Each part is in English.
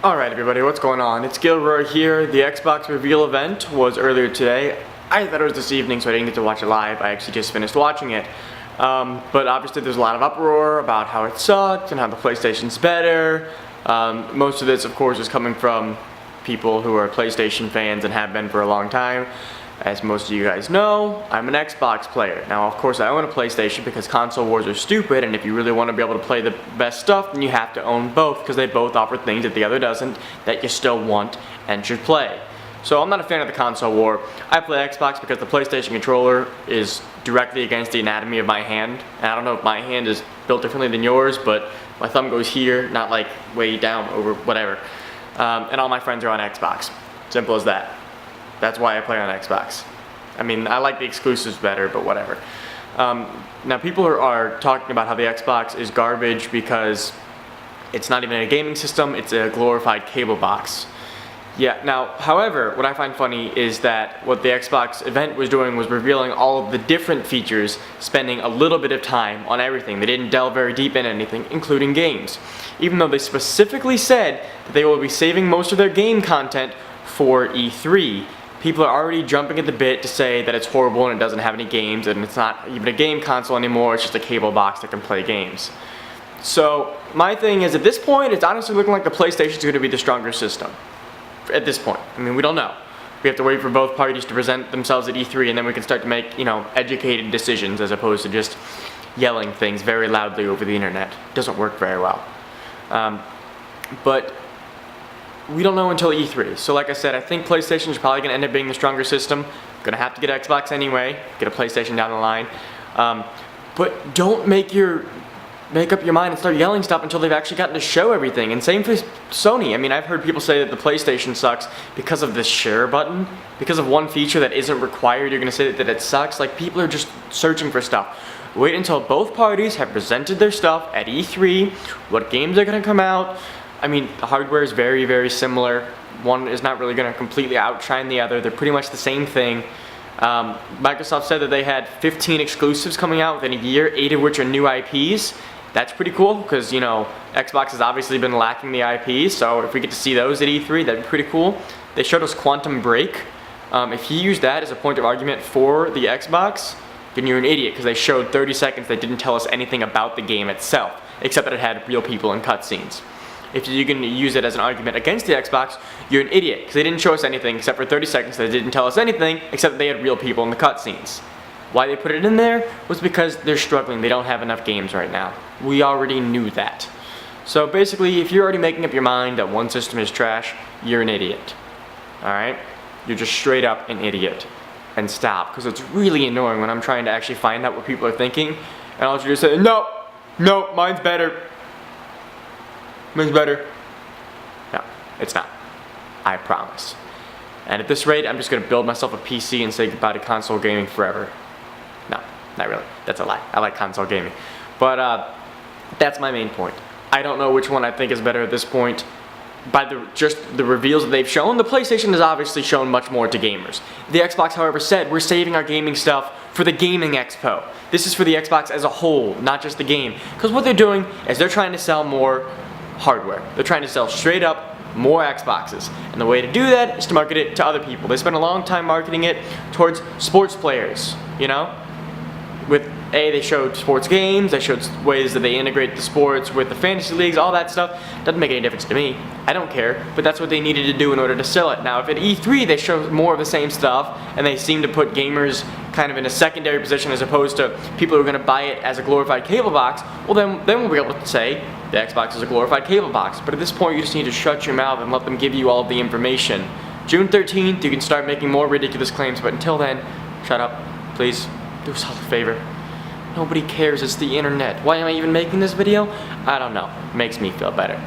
Alright everybody, what's going on? It's Gilroy here. The Xbox reveal event was earlier today. I thought it was this evening, so I didn't get to watch it live. I actually just finished watching it. But obviously there's a lot of uproar about how it sucked and how the PlayStation's better. Most of this, of course, is coming from people who are PlayStation fans and have been for a long time. As most of you guys know, I'm an Xbox player. Now, of course, I own a PlayStation because console wars are stupid, and if you really want to be able to play the best stuff, then you have to own both, because they both offer things that the other doesn't, that you still want and should play. So I'm not a fan of the console war. I play Xbox because the PlayStation controller is directly against the anatomy of my hand. And I don't know if my hand is built differently than yours, but my thumb goes here, not like way down over whatever. And all my friends are on Xbox. Simple as that. That's why I play on Xbox. I mean, I like the exclusives better, but whatever. Now, people are talking about how the Xbox is garbage because it's not even a gaming system, it's a glorified cable box. Yeah, now, however, what I find funny is that what the Xbox event was doing was revealing all of the different features, spending a little bit of time on everything. They didn't delve very deep in anything, including games. Even though they specifically said that they will be saving most of their game content for E3. People are already jumping at the bit to say that it's horrible and it doesn't have any games and it's not even a game console anymore, it's just a cable box that can play games. So my thing is, at this point, it's honestly looking like the PlayStation's going to be the stronger system. At this point. I mean, we don't know. We have to wait for both parties to present themselves at E3 and then we can start to make, educated decisions as opposed to just yelling things very loudly over the internet. It doesn't work very well. But we don't know until E3. So like I said, I think PlayStation is probably going to end up being the stronger system. Going to have to get Xbox anyway. Get a PlayStation down the line. But don't make up your mind and start yelling stuff until they've actually gotten to show everything. And same for Sony. I mean, I've heard people say that the PlayStation sucks because of this share button. Because of one feature that isn't required, you're going to say that it sucks. Like, people are just searching for stuff. Wait until both parties have presented their stuff at E3, what games are going to come out. I mean, the hardware is very, very similar. One is not really going to completely outshine the other. They're pretty much the same thing. Microsoft said that they had 15 exclusives coming out within a year, 8 of which are new IPs. That's pretty cool because, Xbox has obviously been lacking the IPs, so if we get to see those at E3, that'd be pretty cool. They showed us Quantum Break. If you use that as a point of argument for the Xbox, then you're an idiot because they showed 30 seconds that didn't tell us anything about the game itself, except that it had real people and cutscenes. If you're going to use it as an argument against the Xbox, you're an idiot, because they didn't show us anything except for 30 seconds that didn't tell us anything, except that they had real people in the cutscenes. Why they put it in there was because they're struggling, they don't have enough games right now. We already knew that. So basically, if you're already making up your mind that one system is trash, you're an idiot. Alright? You're just straight up an idiot. And stop, because it's really annoying when I'm trying to actually find out what people are thinking, and I'll just say, no, mine's better. Mine's better. No, it's not. I promise. And at this rate, I'm just going to build myself a PC and say goodbye to console gaming forever. No, not really. That's a lie. I like console gaming. But that's my main point. I don't know which one I think is better at this point. By just the reveals that they've shown, the PlayStation has obviously shown much more to gamers. The Xbox, however, said we're saving our gaming stuff for the Gaming Expo. This is for the Xbox as a whole, not just the game. Because what they're doing is they're trying to sell more hardware. They're trying to sell straight up more Xboxes. And the way to do that is to market it to other people. They spend a long time marketing it towards sports players, They showed sports games, they showed ways that they integrate the sports with the fantasy leagues, all that stuff. Doesn't make any difference to me. I don't care, but that's what they needed to do in order to sell it. Now, if at E3 they show more of the same stuff, and they seem to put gamers kind of in a secondary position as opposed to people who are going to buy it as a glorified cable box, well then we'll be able to say the Xbox is a glorified cable box. But at this point, you just need to shut your mouth and let them give you all of the information. June 13th, you can start making more ridiculous claims, but until then, shut up, please. Do us all a favor. Nobody cares, it's the internet. Why am I even making this video? I don't know. Makes me feel better.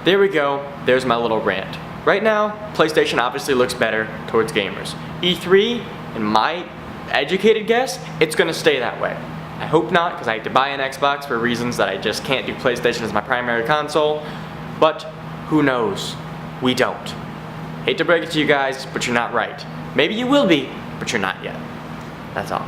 There we go. There's my little rant. Right now, PlayStation obviously looks better towards gamers. E3, in my educated guess, it's gonna stay that way. I hope not, because I had to buy an Xbox for reasons that I just can't do PlayStation as my primary console. But who knows? We don't. Hate to break it to you guys, but you're not right. Maybe you will be, but you're not yet. That's all.